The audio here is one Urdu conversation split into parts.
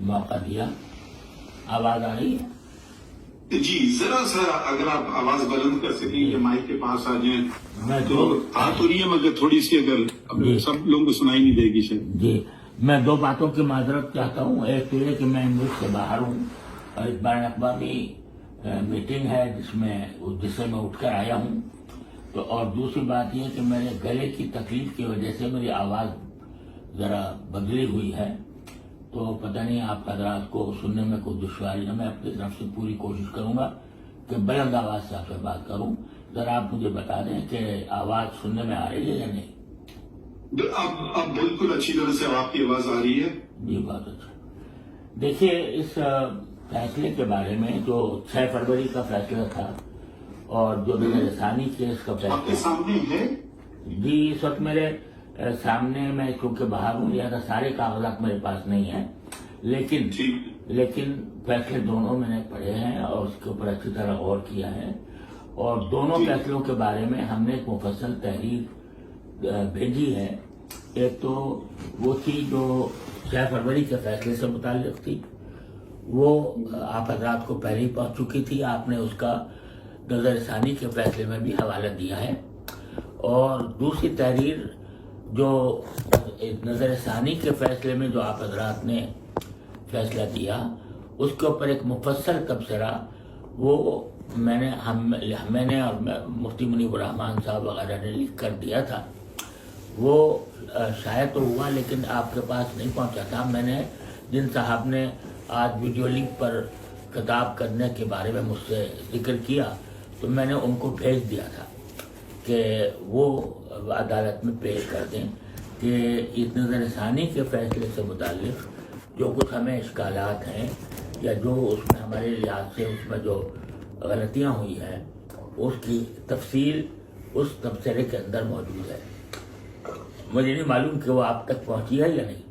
موقع دیا. آواز آ رہی ہے؟ جی ذرا سا اگر آپ آواز بلند کر سکیں یا مائک کے پاس آ جائیں تو آ تو رہی ہے مگر تھوڑی سی اگر سب لوگوں کو سنائی نہیں دے گی شاید. جی میں دو باتوں کی معذرت چاہتا ہوں. ایک تو یہ کہ میں ملک سے باہر ہوں اور ایک بین الاقوامی میٹنگ ہے جس سے میں اٹھ کر آیا ہوں. تو اور دوسری بات یہ کہ میرے گلے کی تکلیف کی وجہ سے میری آواز ذرا بدلی ہوئی ہے. تو پتہ نہیں آپ حضرات کو سننے میں کوئی دشواری ہے. میں اپنی طرف سے پوری کوشش کروں گا کہ بلند آواز سے آپ سے بات کروں. ذرا آپ مجھے بتا دیں کہ آواز سننے میں آ رہی ہے یا نہیں؟ اب بالکل اچھی طرح سے آپ کی آواز آ رہی ہے. جی بہت اچھا. دیکھیے اس فیصلے کے بارے میں جو 6 فروری کا فیصلہ تھا اور جو نظر ثانی کیس کا آپ کے فیصلہ سامنے ہے. جی اس وقت میرے سامنے میں کیونکہ باہر ہوں لہٰذا سارے کاغذات میرے پاس نہیں ہیں لیکن فیصلے دونوں میں نے پڑھے ہیں اور اس کے اوپر اچھی طرح غور کیا ہے. اور دونوں فیصلوں کے بارے میں ہم نے ایک مفصل تحریر بھیجی ہے. ایک تو وہ تھی جو 6 فروری کے فیصلے سے متعلق تھی. وہ آپ حضرات کو پہلے ہی پہنچ چکی تھی. آپ نے اس کا نظر ثانی کے فیصلے میں بھی حوالہ دیا ہے. اور دوسری تحریر جو نظر ثانی کے فیصلے میں جو آپ حضرات نے فیصلہ دیا اس کے اوپر ایک مفصل تبصرہ وہ میں نے اور مفتی منیب الرحمان صاحب وغیرہ نے لکھ کر دیا تھا. وہ شاید تو ہوا لیکن آپ کے پاس نہیں پہنچا تھا. میں نے جن صاحب نے آج ویڈیو لنک پر خطاب کرنے کے بارے میں مجھ سے ذکر کیا تو میں نے ان کو بھیج دیا تھا کہ وہ عدالت میں پیش کر دیں کہ اس نظر ثانی کے فیصلے سے متعلق جو کچھ ہمیں اشکالات ہیں یا جو اس میں ہمارے لحاظ سے اس میں جو غلطیاں ہوئی ہیں اس کی تفصیل اس تبصرے کے اندر موجود ہے. مجھے نہیں معلوم کہ وہ آپ تک پہنچی ہے یا نہیں.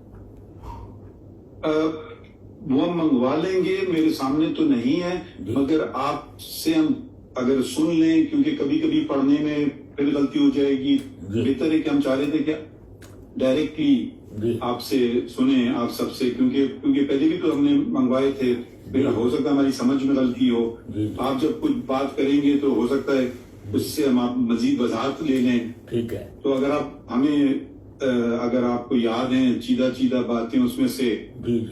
وہ منگوا لیں گے. میرے سامنے تو نہیں ہے مگر آپ سے ہم اگر سن لیں کیونکہ کبھی کبھی پڑھنے میں پھر غلطی ہو جائے گی. بہتر ہے کہ ہم چاہ رہے تھے کہ ڈائریکٹلی آپ سے سنیں آپ سب سے کیونکہ پہلے بھی تو ہم نے منگوائے تھے. پھر ہو سکتا ہے ہماری سمجھ میں غلطی ہو. آپ جب کچھ بات کریں گے تو ہو سکتا ہے اس سے ہم آپ مزید وضاحت لے لیں. ٹھیک ہے. تو اگر آپ کو یاد ہیں چیدہ باتیں اس میں سے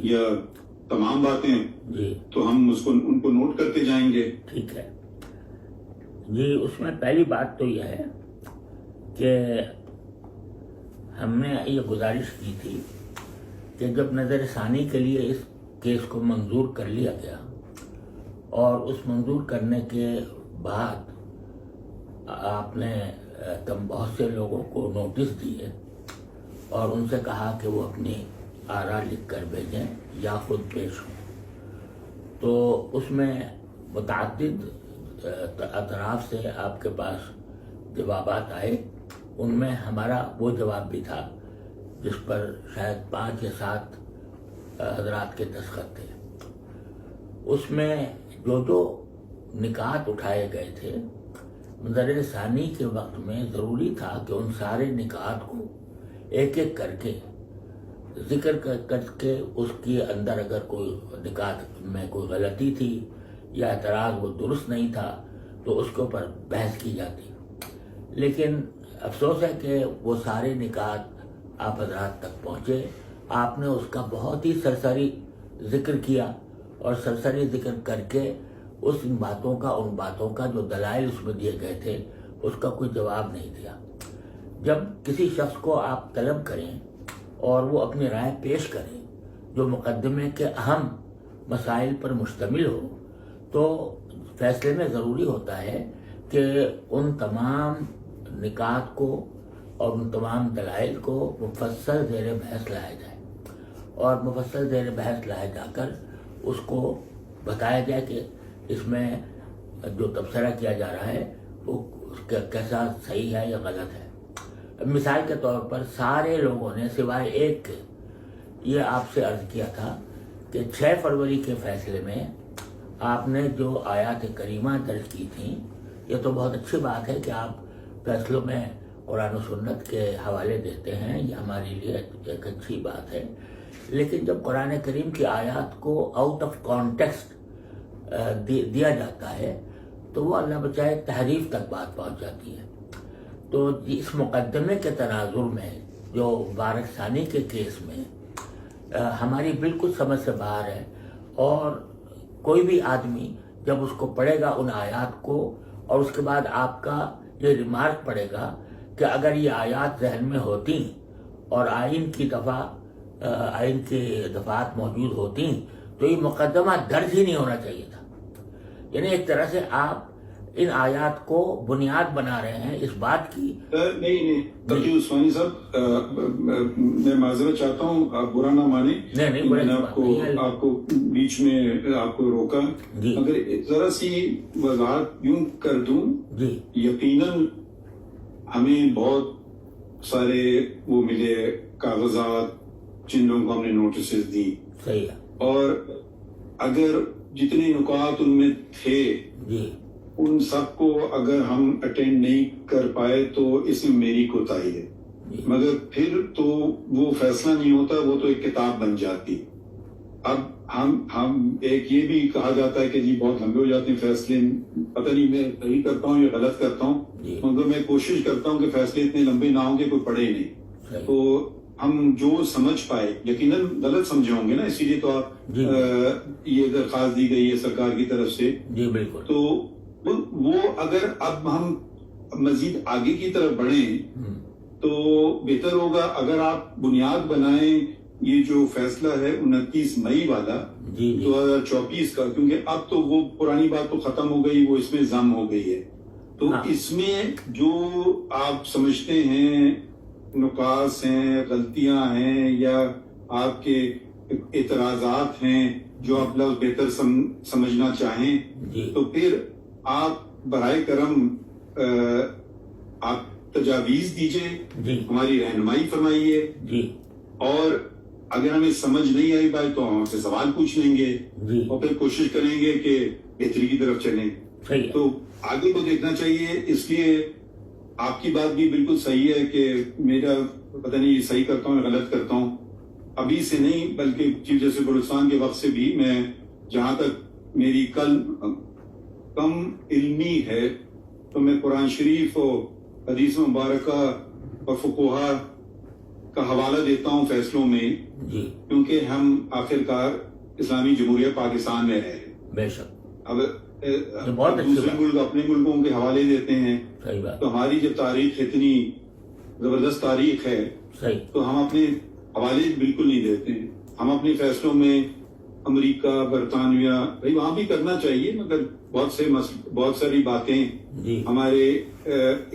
یا تمام باتیں تو ہم ان کو نوٹ کرتے جائیں گے. ٹھیک ہے جی. اس میں پہلی بات تو یہ ہے کہ ہم نے یہ گزارش کی تھی کہ جب نظر ثانی کے لیے اس کیس کو منظور کر لیا گیا اور اس منظور کرنے کے بعد آپ نے بہت سے لوگوں کو نوٹس دیے اور ان سے کہا کہ وہ اپنی آراء لکھ کر بھیجیں یا خود پیش ہوں. تو اس میں متعدد اطراف سے آپ کے پاس جوابات آئے. ان میں ہمارا وہ جواب بھی تھا جس پر شاید 5 یا 7 حضرات کے دستخط تھے. اس میں جو نکات اٹھائے گئے تھے نظر ثانی کے وقت میں ضروری تھا کہ ان سارے نکات کو ایک ایک کر کے ذکر کر کے اس کے اندر اگر کوئی نکات میں کوئی غلطی تھی یا اعتراض وہ درست نہیں تھا تو اس کے اوپر بحث کی جاتی. لیکن افسوس ہے کہ وہ سارے نکات آپ حضرات تک پہنچے. آپ نے اس کا بہت ہی سرسری ذکر کیا اور سرسری ذکر کر کے ان باتوں کا جو دلائل اس میں دیے گئے تھے اس کا کوئی جواب نہیں دیا. جب کسی شخص کو آپ طلب کریں اور وہ اپنی رائے پیش کریں جو مقدمے کے اہم مسائل پر مشتمل ہو تو فیصلے میں ضروری ہوتا ہے کہ ان تمام نکات کو اور ان تمام دلائل کو مفصل زیر بحث لایا جائے اور مفصل زیر بحث لائے جا کر اس کو بتایا جائے کہ اس میں جو تبصرہ کیا جا رہا ہے وہ کیسا صحیح ہے یا غلط ہے. مثال کے طور پر سارے لوگوں نے سوائے ایک کے یہ آپ سے عرض کیا تھا کہ 6 فروری کے فیصلے میں آپ نے جو آیات کریمہ درج کی تھیں یہ تو بہت اچھی بات ہے کہ آپ فیصلوں میں قرآن و سنت کے حوالے دیتے ہیں. یہ ہمارے لیے ایک اچھی بات ہے. لیکن جب قرآن کریم کی آیات کو آؤٹ آف کانٹیکسٹ دیا جاتا ہے تو وہ اللہ بچائے تحریف تک بات پہنچ جاتی ہے. تو اس مقدمے کے تناظر میں جو مبارک ثانی کے کیس میں ہماری بالکل سمجھ سے باہر ہے، اور کوئی بھی آدمی جب اس کو پڑھے گا ان آیات کو اور اس کے بعد آپ کا یہ ریمارک پڑے گا کہ اگر یہ آیات ذہن میں ہوتی اور آئین کی دفعات موجود ہوتی تو یہ مقدمہ درج ہی نہیں ہونا چاہیے تھا. یعنی ایک طرح سے آپ ان آیات کو بنیاد بنا رہے ہیں اس بات کی. نہیں تقی عثمانی صاحب، میں معذرت چاہتا ہوں، آپ برا نہ مانیں. نہیں، میں نے آپ کو بیچ میں آپ کو روکا. اگر ذرا سی وضاحت یوں کر دوں، یقیناً ہمیں بہت سارے وہ ملے کاغذات جن لوگوں کو ہم نے نوٹسز دی، صحیح ہے، اور اگر جتنے نکات ان میں تھے ان سب کو اگر ہم اٹینڈ نہیں کر پائے تو اس میں میری کوتاہی ہے. مگر پھر تو وہ فیصلہ نہیں ہوتا، وہ تو ایک کتاب بن جاتی. اب ہم ایک یہ بھی کہا جاتا ہے کہ جی بہت لمبے ہو جاتے ہیں فیصلے. پتہ نہیں میں صحیح کرتا ہوں یا غلط کرتا ہوں، مگر میں کوشش کرتا ہوں کہ فیصلے اتنے لمبے نہ ہوں کہ کوئی پڑھے نہیں. تو ہم جو سمجھ پائے، یقیناً غلط سمجھے ہوں گے نا، اسی لیے تو آپ یہ درخواست دی گئی ہے سرکار کی طرف سے. بالکل. تو وہ اگر اب ہم مزید آگے کی طرف بڑھیں تو بہتر ہوگا اگر آپ بنیاد بنائیں یہ جو فیصلہ ہے 29 مئی والا 2024 کا، کیونکہ اب تو وہ پرانی بات تو ختم ہو گئی، وہ اس میں ضم ہو گئی ہے. تو اس میں جو آپ سمجھتے ہیں نقاص ہیں، غلطیاں ہیں، یا آپ کے اعتراضات ہیں جو آپ لفظ بہتر سمجھنا چاہیں، تو پھر آپ برائے کرم آپ تجاویز دیجئے، ہماری رہنمائی فرمائیے، اور اگر ہمیں سمجھ نہیں آئی بات تو ہم سے سوال پوچھ لیں گے اور پھر کوشش کریں گے کہ بہتری کی طرف چلیں. تو آگے کو دیکھنا چاہیے. اس لیے آپ کی بات بھی بالکل صحیح ہے کہ میرا پتہ نہیں صحیح کرتا ہوں یا غلط کرتا ہوں، ابھی سے نہیں بلکہ چیف جسٹس بلوچستان کے وقت سے بھی میں، جہاں تک میری کم علمی ہے تو میں قرآن شریف اور حدیث مبارکہ اور فقہا کا حوالہ دیتا ہوں فیصلوں میں، کیونکہ ہم آخرکار اسلامی جمہوریہ پاکستان میں رہے. بے شک. اب دوسرے ملک اپنے ملکوں کے حوالے دیتے ہیں، تو ہماری جب تاریخ اتنی زبردست تاریخ ہے تو ہم اپنے حوالے بالکل نہیں دیتے ہیں. ہم اپنے فیصلوں میں امریکہ، برطانیہ، بھائی وہاں بھی کرنا چاہیے، مگر بہت ساری باتیں ہمارے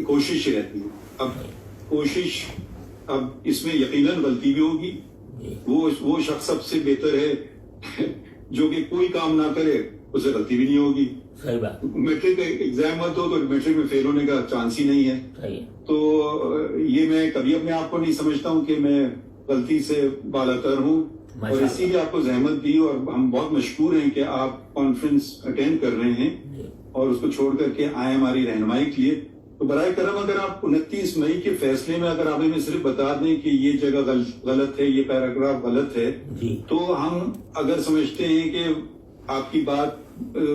کوشش رہتی ہے. اب اس میں یقیناً غلطی بھی ہوگی. وہ شخص سب سے بہتر ہے جو کہ کوئی کام نہ کرے، اسے غلطی بھی نہیں ہوگی. میٹرک ایگزام مت ہو تو میٹرک میں فیل ہونے کا چانس ہی نہیں ہے. تو یہ میں کبھی اپنے آپ کو نہیں سمجھتا ہوں کہ میں غلطی سے بالاتر ہوں، اور اسی لیے آپ کو زحمت دی، اور ہم بہت مشکور ہیں کہ آپ کانفرنس اٹینڈ کر رہے ہیں اور اس کو چھوڑ کر کے آئے ہماری رہنمائی کے لیے. تو برائے کرم اگر آپ 29 مئی کے فیصلے میں اگر آپ ہمیں صرف بتا دیں کہ یہ جگہ غلط ہے، یہ پیراگراف غلط ہے، تو ہم اگر سمجھتے ہیں کہ آپ کی بات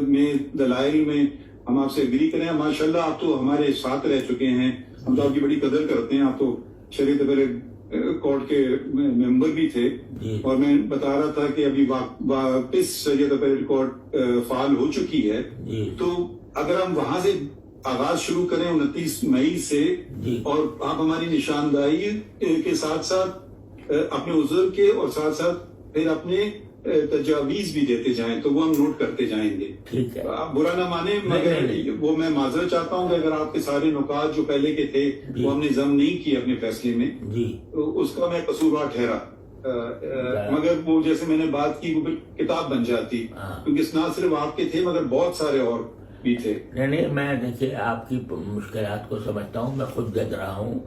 میں دلائل میں ہم آپ سے اگری کریں. ماشاءاللہ آپ تو ہمارے ساتھ رہ چکے ہیں، ہم تو آپ کی بڑی قدر کرتے ہیں. آپ تو شریعت کورٹ کے ممبر بھی تھے، اور میں بتا رہا تھا کہ ابھی واپس شریعت کورٹ فعال ہو چکی ہے. تو اگر ہم وہاں سے آغاز شروع کریں 29 مئی سے، اور آپ ہماری نشاندہی کے ساتھ ساتھ اپنے عذر کے اور ساتھ ساتھ پھر اپنے تجاویز بھی دیتے جائیں تو وہ ہم نوٹ کرتے جائیں گے. آپ برا نہ مانیں، مگر وہ میں معذرت چاہتا ہوں کہ اگر آپ کے سارے نکات جو پہلے کے تھے وہ ہم نے ضم نہیں کیے اپنے فیصلے میں، تو اس کا میں قصوروار ٹھہرا. مگر وہ جیسے میں نے بات کی وہ کتاب بن جاتی، کیونکہ نہ صرف آپ کے تھے مگر بہت سارے اور بھی تھے. نہیں، میں دیکھیے آپ کی مشکلات کو سمجھتا ہوں. میں خود جج رہا ہوں،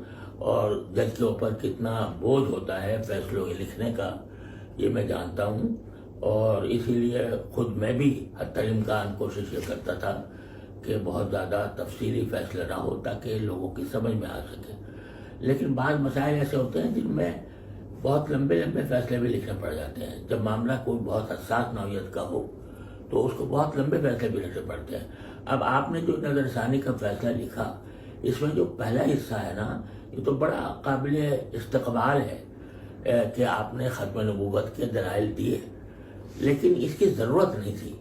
اور جج کے اوپر کتنا بوجھ ہوتا ہے فیصلوں کے لکھنے کا یہ میں جانتا ہوں. اور اسی لیے خود میں بھی حتی الامکان کوشش یہ کرتا تھا کہ بہت زیادہ تفصیلی فیصلہ نہ ہو تاکہ لوگوں کی سمجھ میں آ سکے. لیکن بعض مسائل ایسے ہوتے ہیں جن میں بہت لمبے لمبے فیصلے بھی لکھنے پڑ جاتے ہیں. جب معاملہ کوئی بہت حساس نوعیت کا ہو تو اس کو بہت لمبے فیصلے بھی لکھنے پڑتے ہیں. اب آپ نے جو نظر ثانی کا فیصلہ لکھا، اس میں جو پہلا حصہ ہے نا، یہ تو بڑا قابل استقبال ہے کہ آپ نے ختم نبوت کے دلائل دیے، لیکن اس کی ضرورت نہیں تھی.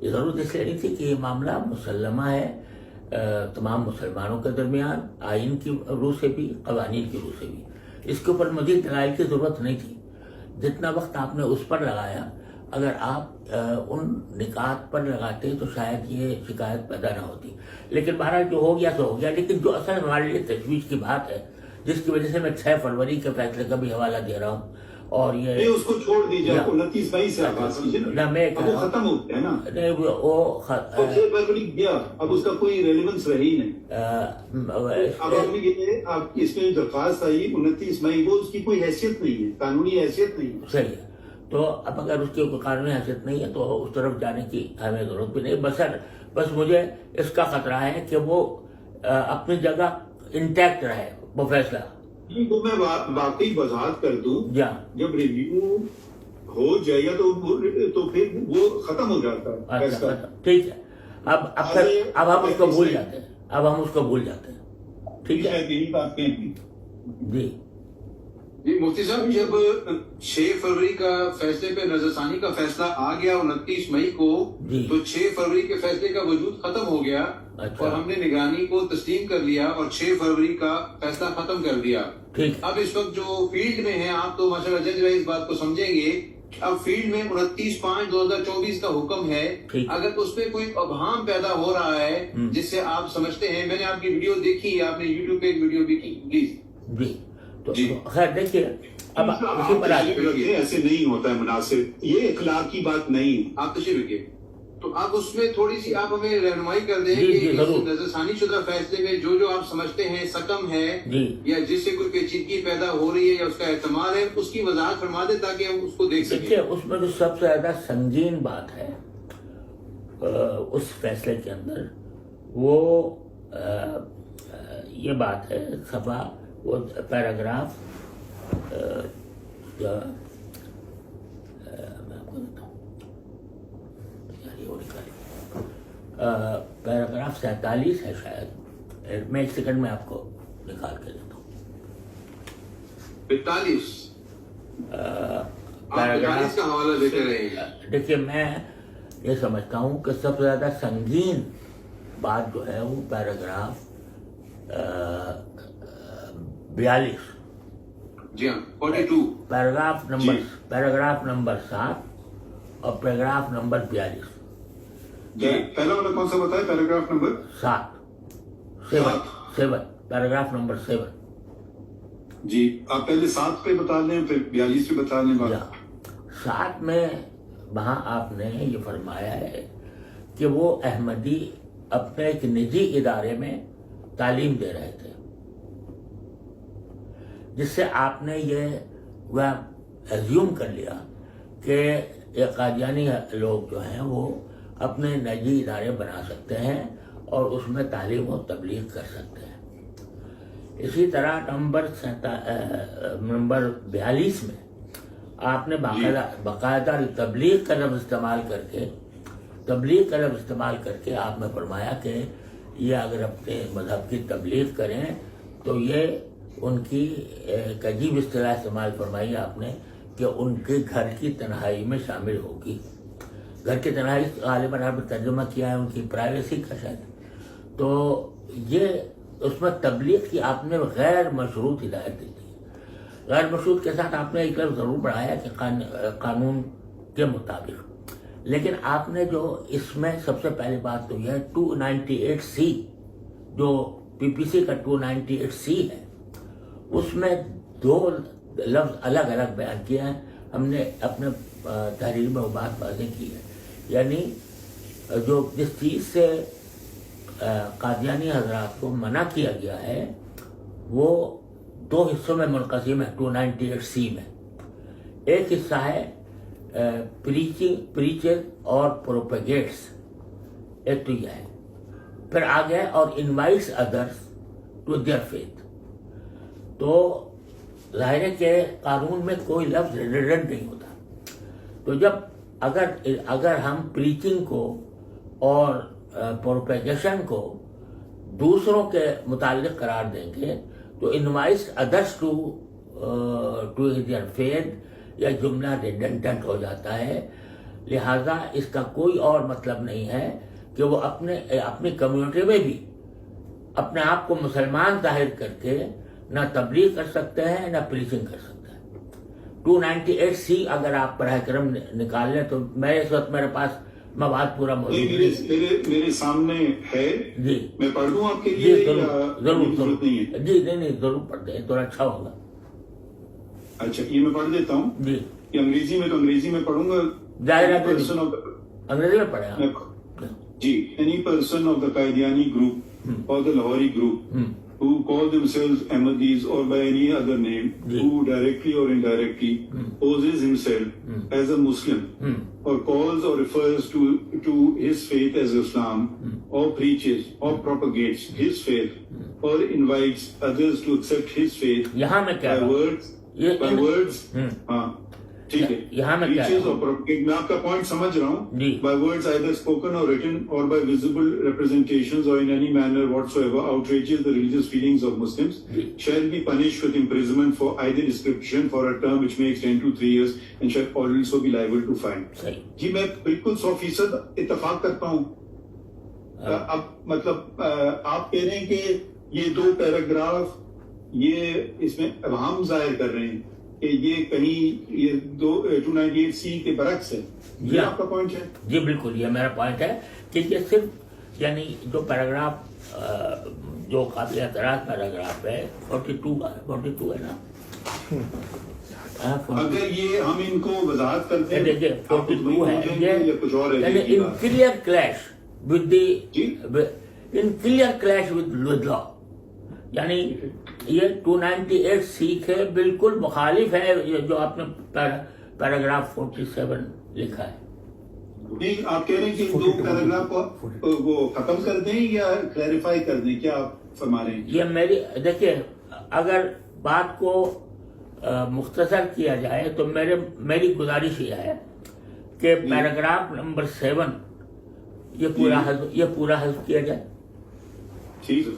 یہ ضرورت اس لیے نہیں تھی کہ یہ معاملہ مسلمہ ہے تمام مسلمانوں کے درمیان، آئین کی روح سے بھی، قوانین کی روح سے بھی. اس کے اوپر مزید دلائل کی ضرورت نہیں تھی. جتنا وقت آپ نے اس پر لگایا، اگر آپ ان نکات پر لگاتے تو شاید یہ شکایت پیدا نہ ہوتی. لیکن بہرحال جو ہو گیا تو ہو گیا. لیکن جو اصل ہمارے لیے تشویش کی بات ہے، جس کی وجہ سے میں 6 فروری کے فیصلے کا بھی حوالہ دے رہا ہوں، اور یہ نہیں اس کو چھوڑ دیجیے، 29 مئی سے آغاز کیجیے نا، میں اب وہ ختم ہو گیا نا. نہیں وہ 6 فروری گیا، اب اس کا کوئی ریلیونس رہی نہیں. اب آپ کی اس میں درخواست آئی 29 مئی، وہ اس کی کوئی حیثیت نہیں ہے، قانونی حیثیت نہیں ہے. صحیح ہے. تو اب اگر اس کی کوئی قانونی حیثیت نہیں ہے تو اس طرف جانے کی ہمیں ضرورت بھی نہیں. بس مجھے اس کا خطرہ ہے کہ وہ اپنی جگہ انٹیکٹ رہے وہ فیصلہ. وہ میں واقعی وضاحت کر دوں، جب ریویو ہو جائے گا تو پھر وہ ختم ہو جاتا ہے فیصلہ. ٹھیک ہے. اب ہم اس کو بھول جاتے ہیں. ٹھیک ہے. یہی بات کہیں جی مفتی صاحب، جب 6 فروری کا فیصلے پہ نظر ثانی کا فیصلہ آ گیا 29 مئی کو، تو 6 فروری کے فیصلے کا وجود ختم ہو گیا اور ہم نے نگرانی کو تسلیم کر لیا اور 6 فروری کا فیصلہ ختم کر دیا. اب اس وقت جو فیلڈ میں ہیں آپ تو ماشاءاللہ جج رہے اس بات کو سمجھیں گے. اب فیلڈ میں 29/5/2024 کا حکم ہے. اگر اس پہ کوئی ابہام پیدا ہو رہا ہے جس سے آپ سمجھتے ہیں، میں نے آپ کی ویڈیو دیکھی، آپ نے یوٹیوب پہ ایک ویڈیو بھی کی، پلیز. جی خیر دیکھیے، اب اسی پر ایسے نہیں ہوتا ہے مناسب، یہ اخلاق کی بات نہیں. آپ تشریف رکھیے. تو آپ اس میں تھوڑی سی آپ ہمیں رہنمائی کر دیں کہ نظر ثانی شدہ فیصلے میں جو آپ سمجھتے ہیں سکم ہے یا جس سے کوئی پیچیدگی پیدا ہو رہی ہے یا اس کا احتمال ہے، اس کی وضاحت فرما دیں تاکہ ہم اس کو دیکھ سکیں. دیکھیے، اس میں جو سب سے زیادہ سنگین بات ہے اس فیصلے کے اندر، وہ یہ بات ہے، صفحہ وہ پیراگراف میں آپ کو دیتا ہوں، پیراگراف 47 ہے شاید. میں 1 سیکنڈ میں آپ کو نکال کے دیتا ہوں. 45 پیراگراف کا حوالہ دیتے رہے. دیکھیے، میں یہ سمجھتا ہوں کہ سب سے زیادہ سنگین بات جو ہے وہ پیراگراف 42. جی ہاں، 42 پیراگراف نمبر 7 اور پیراگراف نمبر 42. جی پہلا والا کون سا بتایا؟ Paragraph number 7 paragraph number 7. جی آپ پہلے 7 پہ بتا لیں پھر 42 پہ بتا لیں. 7 میں وہاں آپ نے یہ فرمایا ہے کہ وہ احمدی اپنے ایک نجی ادارے میں تعلیم دے رہے تھے، جس سے آپ نے یہ ایزیوم کر لیا کہ یہ قادیانی لوگ جو ہیں وہ اپنے نجی ادارے بنا سکتے ہیں اور اس میں تعلیم و تبلیغ کر سکتے ہیں. اسی طرح نمبر 42 میں آپ نے باقاعدہ تبلیغ کا لفظ استعمال کر کے آپ نے فرمایا کہ یہ اگر اپنے مذہب کی تبلیغ کریں تو یہ ان کی ایک عجیب اصطلاح استعمال فرمائی آپ نے کہ ان کے گھر کی تنہائی میں شامل ہوگی. گھر کی تنہائی غالباً آپ نے ترجمہ کیا ہے ان کی پرائیویسی کا شاید. تو یہ اس میں تبلیغ کی آپ نے غیر مشروط ہدایت دی تھی. غیر مشروط کے ساتھ آپ نے ایک لفظ ضرور بڑھایا کہ قانون کے مطابق، لیکن آپ نے جو اس میں سب سے پہلی بات تو یہ 298C جو پی پی سی کا 298C ہے، اس میں 2 لفظ الگ الگ بیان کیا ہے. ہم نے اپنے تحریر میں وہ بات واضح کی ہے، یعنی جو جس چیز سے قادیانی حضرات کو منع کیا گیا ہے وہ 2 حصوں میں منقسم ہے 298C میں. ایک حصہ ہے پریچر اور پروپیگیٹس، ایک تو یہ ہے. پھر آگے اور invites others to their faith. تو ظاہر ہے کہ قانون میں کوئی لفظ ریڈنڈنٹ نہیں ہوتا. تو جب اگر ہم پریچنگ کو اور پروپیگیشن کو دوسروں کے متعلق قرار دیں گے تو invites others to their faith یا جملہ ریڈنڈنٹ ہو جاتا ہے. لہذا اس کا کوئی اور مطلب نہیں ہے کہ وہ اپنی کمیونٹی میں بھی اپنے آپ کو مسلمان ظاہر کر کے نہ تبلیغ کر سکتے ہیں نہ پریچنگ کر سکتے ہیں. 298C اگر آپ براہ کرم نکال لیں تو میں اس وقت میرے پاس مواد پورا موجود ہے. میرے سامنے ہے جی میں پڑھ دوں آپ کے جی لیے ضرور جی نہیں ضرور پڑھ دیں تو اچھا ہوگا. اچھا یہ میں پڑھ دیتا ہوں. جی یہ انگریزی میں تو انگریزی میں پڑھوں گا. ظاہر ہے انگریزی میں پڑھیں آپ. جی any person of the Qaediani group or the Lahori group who call themselves Ahmadis or by any other name who directly or indirectly poses himself as a Muslim or calls or refers to his faith as Islam or preaches or propagates his faith or invites others to accept his faith یہاں میں کیا by words ہاں ٹھیک ہے یہاں میں کیا میں آپ کا پوائنٹ سمجھ رہا ہوں. جی by words either spoken or written or by visible representations or in any manner whatsoever outrages the religious feelings of Muslims shall be punished with imprisonment for either description for a term which may extend to 3 years and shall also be liable to fine. جی میں بالکل 100% اتفاق کرتا ہوں. اب مطلب آپ کہہ رہے ہیں کہ یہ 2 پیراگراف یہ اس میں ابہام ظاہر کر رہے ہیں کہ یہ کہیں یہ 298C کے برعکس ہے. یہ آپ کا پوائنٹ ہے. جی بالکل یہ میرا پوائنٹ ہے کہ یہ صرف یعنی جو پیراگراف جو قابل اعتراض پیراگراف ہے 42 ہے نا. اگر یہ ہم ان کو وضاحت کرتے ہیں دیکھیے 42 ہے یا کچھ اور ہے ان کلیئر کلیش ود لا. یعنی یہ 298C کے بالکل مخالف ہے جو آپ نے پیراگراف 47 لکھا ہے. نہیں آپ کہہ رہے ہیں کہ 2 پیراگراف کو وہ ختم کر دیں یا کلیریفائی کر دیں, کیا آپ فرما رہے ہیں؟ یہ میری دیکھیے اگر بات کو مختصر کیا جائے تو میری گزارش یہ ہے کہ پیراگراف نمبر 7 یہ پورا حذف کیا جائے. ٹھیک ہے.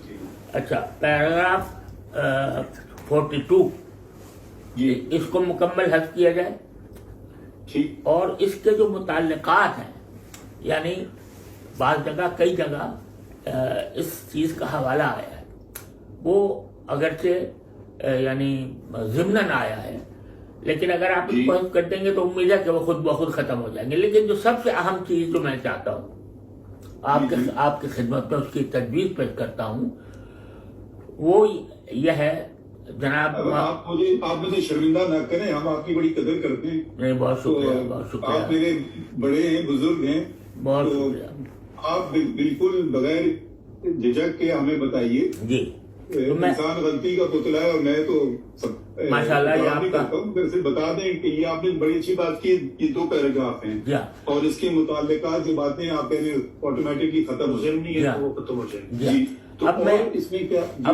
اچھا پیراگراف 42 اس کو مکمل حذف کیا جائے. اور اس کے جو متعلقات ہیں یعنی بعض جگہ کئی جگہ اس چیز کا حوالہ آیا ہے وہ اگرچہ یعنی ضمناً آیا ہے لیکن اگر آپ اس کو حذف کر دیں گے تو امید ہے کہ وہ خود بخود ختم ہو جائیں گے. لیکن جو سب سے اہم چیز جو میں چاہتا ہوں آپ کی خدمت میں اس کی تجویز پیش کرتا ہوں وہ یہ ہے جناب آپ مجھے شرمندہ نہ کریں, ہم آپ کی بڑی قدر کرتے ہیں. نہیں بہت شکریہ بہت شکریہ. آپ میرے بڑے ہیں بزرگ ہیں بہت شکریہ. آپ بالکل بغیر جھجک کے ہمیں بتائیے. جی انسان غلطی کا پتلا ہے اور میں تو ماشاءاللہ آپ کا بتا دیں کہ یہ آپ نے بڑی اچھی بات کی. یہ 2 پیراگراف ہیں اور اس کے متعلقات جو باتیں آپ کہہ رہے ہیں آٹومیٹکلی ختم ہو جائیں گی وہ ختم ہو جائیں گی. اب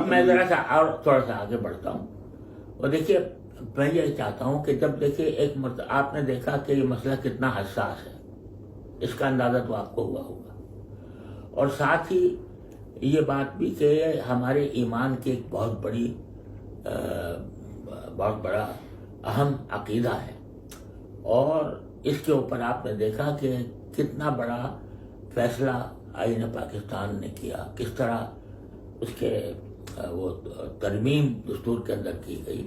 میں ذرا سا اور تھوڑا سا آگے بڑھتا ہوں. اور دیکھیے میں یہ چاہتا ہوں کہ جب دیکھیے آپ نے دیکھا کہ یہ مسئلہ کتنا حساس ہے اس کا اندازہ تو آپ کو ہوا ہوگا اور ساتھ ہی یہ بات بھی کہ ہمارے ایمان کی ایک بہت بڑا اہم عقیدہ ہے اور اس کے اوپر آپ نے دیکھا کہ کتنا بڑا فیصلہ آئین پاکستان نے کیا, کس طرح اس کے وہ ترمیم دستور کے اندر کی گئی.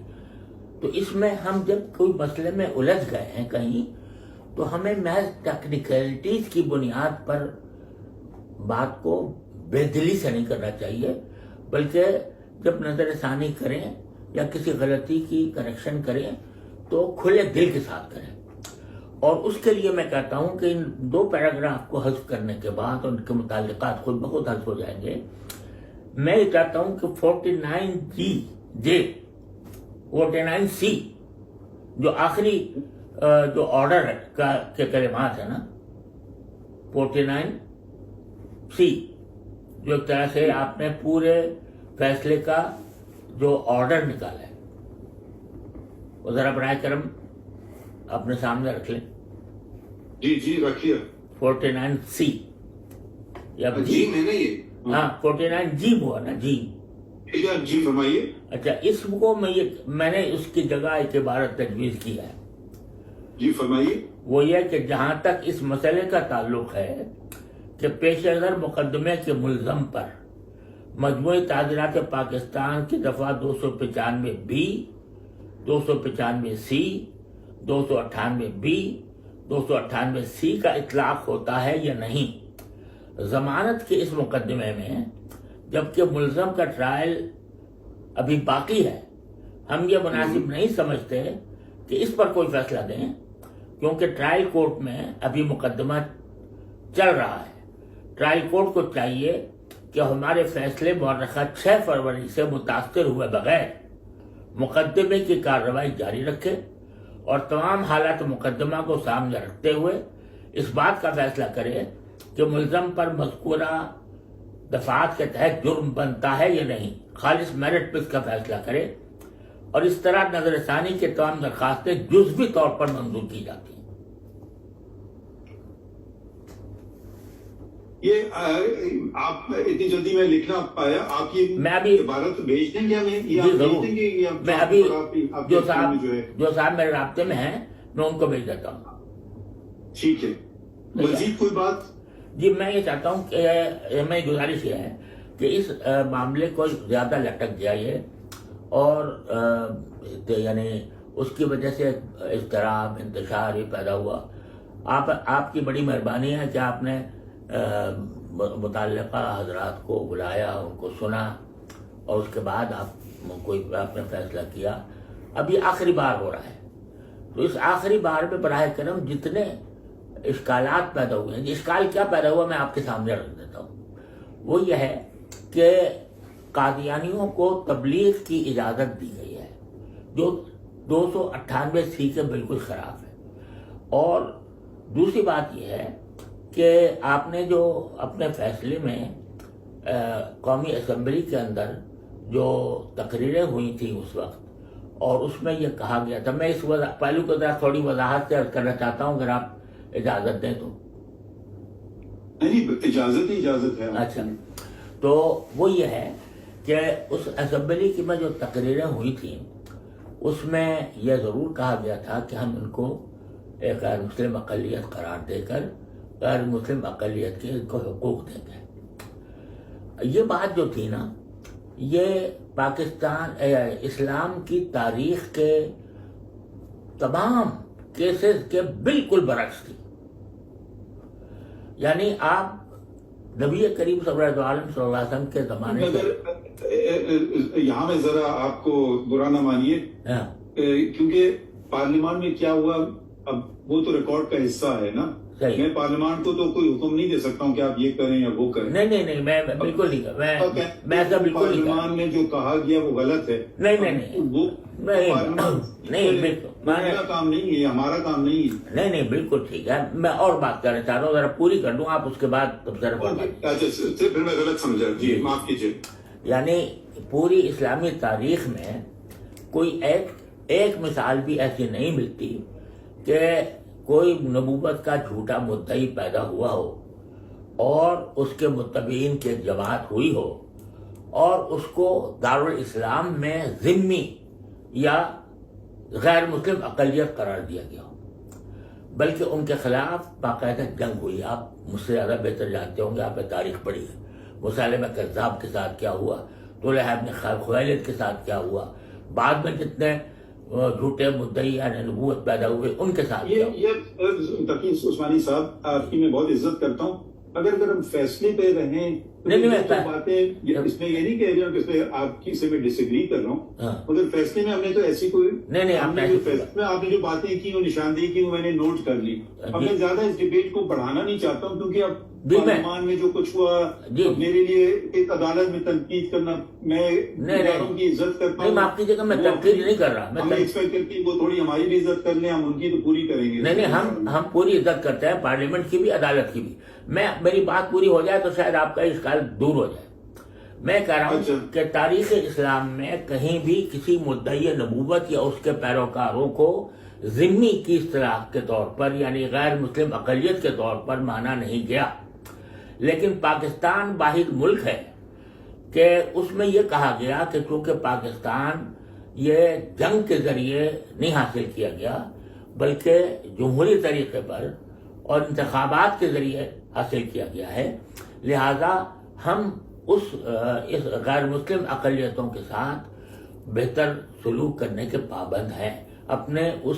تو اس میں ہم جب کوئی مسئلے میں الجھ گئے ہیں کہیں تو ہمیں محض ٹیکنیکلٹیز کی بنیاد پر بات کو بے دلی سے نہیں کرنا چاہیے بلکہ جب نظر ثانی کریں یا کسی غلطی کی کریکشن کریں تو کھلے دل کے ساتھ کریں. اور اس کے لیے میں کہتا ہوں کہ ان 2 پیراگراف کو حذف کرنے کے بعد ان کے متعلقات خود بخود حذف ہو جائیں گے. میں یہ چاہتا ہوں کہ 49C جو آخری جو آرڈر کے کلمات ہیں نا 49C جو ایک طرح سے آپ نے پورے فیصلے کا جو آرڈر نکالا ہے وہ ذرا برائے کرم اپنے سامنے رکھ لیں. جی جی رکھیے. 49C یا جی میں نے یہ ہاں 49 جی ہوا نا جی. جی فرمائیے. اچھا اسم کو میں نے اس کی جگہ ایک عبارت تجویز کی ہے. جی فرمائیے. وہ یہ کہ جہاں تک اس مسئلے کا تعلق ہے کہ پیش نظر مقدمے کے ملزم پر مجموعی تعزیرات پاکستان کی دفعہ 295B 295C 298B 298C کا اطلاق ہوتا ہے یا نہیں ضمانت کے اس مقدمے میں، جبکہ ملزم کا ٹرائل ابھی باقی ہے، ہم یہ مناسب نہیں سمجھتے کہ اس پر کوئی فیصلہ دیں، کیونکہ ٹرائل کورٹ میں ابھی مقدمہ چل رہا ہے. ٹرائل کورٹ کو چاہیے کہ ہمارے فیصلے مورخہ 6 فروری سے متاثر ہوئے بغیر مقدمے کی کارروائی جاری رکھے اور تمام حالات مقدمہ کو سامنے رکھتے ہوئے اس بات کا فیصلہ کرے کہ ملزم پر مذکورہ دفعات کے تحت جرم بنتا ہے یا نہیں. خالص میرٹ پہ اس کا فیصلہ کرے اور اس طرح نظر ثانی کے تمام درخواستیں جزوی طور پر منظور کی جاتی ہیں. یہ آپ اتنی جلدی میں لکھنا پایا. آپ یہ میں ابھی عبارت بھیج دیں گے ہمیں جی ضرور. میں ابھی جو صاحب میرے رابطے میں ہیں میں ان کو بھیج دیتا ہوں. ٹھیک ہے. مزید کوئی بات؟ جی میں یہ چاہتا ہوں کہ میں گزارش یہ ہے کہ اس معاملے کو زیادہ لٹک جائے اور یعنی اس کی وجہ سے اضطراب انتشار ہی پیدا ہوا. آپ کی بڑی مہربانی ہے کہ آپ نے متعلقہ حضرات کو بلایا، ان کو سنا اور اس کے بعد آپ نے فیصلہ کیا. اب یہ آخری بار ہو رہا ہے، تو اس آخری بار میں براہ کرم جتنے اشکالات پیدا ہوئے ہیں، اشکال کیا پیدا ہوا میں آپ کے سامنے رکھ دیتا ہوں. وہ یہ ہے کہ قادیانیوں کو تبلیغ کی اجازت دی گئی ہے جو 298C کے بالکل خلاف ہے. اور دوسری بات یہ ہے کہ آپ نے جو اپنے فیصلے میں قومی اسمبلی کے اندر جو تقریریں ہوئی تھیں اس وقت، اور اس میں یہ کہا گیا تھا، میں اس پہلو کو ذرا تھوڑی وضاحت سے عرض کرنا چاہتا ہوں اگر آپ اجازت دیں تو. نہیں اجازت ہے. اچھا تو وہ یہ ہے کہ اس اسمبلی کی میں جو تقریریں ہوئی تھیں اس میں یہ ضرور کہا گیا تھا کہ ہم ان کو ایک غیر مسلم اقلیت قرار دے کر غیر مسلم اقلیت کے کو حقوق دیں گے. یہ بات جو تھی نا یہ پاکستان اسلام کی تاریخ کے تمام کیسز کے بالکل برعکس تھی. یعنی آپ نبی کریم صلی اللہ علیہ وسلم کے زمانے سے یہاں میں ذرا آپ کو برا نہ مانیے کیونکہ پارلیمان میں کیا ہوا اب وہ تو ریکارڈ کا حصہ ہے نا. میں پارلیمان کو تو کوئی حکم نہیں دے سکتا ہوں کہ آپ یہ کریں یا وہ کریں. نہیں میں بالکل نہیں میں ایسا بالکل نہیں. پارلیمان میں جو کہا گیا وہ غلط ہے. نہیں میرا کام نہیں ہے، ہمارا کام نہیں ہے. نہیں بالکل ٹھیک ہے. میں اور بات کرنا چاہ رہا ہوں، ذرا پوری کر دوں آپ اس کے بعد پھر میں غلط سمجھا. جی معاف کیجیے. یعنی پوری اسلامی تاریخ میں کوئی ایک مثال بھی ایسی نہیں ملتی کہ کوئی نبوت کا جھوٹا مدعی پیدا ہوا ہو اور اس کے متبعین کی جماعت ہوئی ہو اور اس کو دارالاسلام میں ذمی یا غیر مسلم اقلیت قرار دیا گیا ہو، بلکہ ان کے خلاف باقاعدہ جنگ ہوئی. آپ مجھ سے زیادہ بہتر جانتے ہوں گے، آپ نے تاریخ پڑھی ہے. مسیلمہ کذاب کے ساتھ کیا ہوا، طلحہ بن خویلد کے ساتھ کیا ہوا، بعد میں جتنے جھوٹے مدعی یعنی نبوت پیدا ہوئے ان کے ساتھ. یہ تقی عثمانی صاحب آپ کی میں بہت عزت کرتا ہوں، اگر ہم فیصلے پہ رہیں باتیں اس میں یہ نہیں کہہ رہا ہوں کہ اس میں آپ کی سے میں ڈس ایگری کر رہا ہوں، مگر فیصلے میں ہم نے تو ایسی کوئی آپ نے جو باتیں کی وہ نشاندہی کی وہ میں نے نوٹ کر لی. اب میں زیادہ اس ڈبیٹ کو بڑھانا نہیں چاہتا ہوں کیونکہ اب پارلیمان میں جو کچھ ہوا میرے لیے ایک عدالت میں تنقید کرنا، میں کی عزت کرتا ہوں. آپ کی جگہ میں تنقید نہیں کر رہا، ہم ایکسپیکٹ کرتے ہیں وہ تھوڑی ہماری بھی عزت کر لیں، ہم ان کی تو پوری کریں گے. نہیں ہم پوری عزت کرتے ہیں، پارلیمنٹ کی بھی عدالت کی بھی. میری بات پوری ہو جائے تو شاید آپ کا اشکال دور ہو جائے. میں کہہ رہا اچھا۔ ہوں کہ تاریخ اسلام میں کہیں بھی کسی مدعی نبوت یا اس کے پیروکاروں کو ذمی کی اصطلاح کے طور پر یعنی غیر مسلم اقلیت کے طور پر مانا نہیں گیا، لیکن پاکستان واحد ملک ہے کہ اس میں یہ کہا گیا کہ چونکہ پاکستان یہ جنگ کے ذریعے نہیں حاصل کیا گیا بلکہ جمہوری طریقے پر اور انتخابات کے ذریعے حاصل کیا گیا ہے، لہذا ہم اس غیر مسلم اقلیتوں کے ساتھ بہتر سلوک کرنے کے پابند ہیں اپنے اس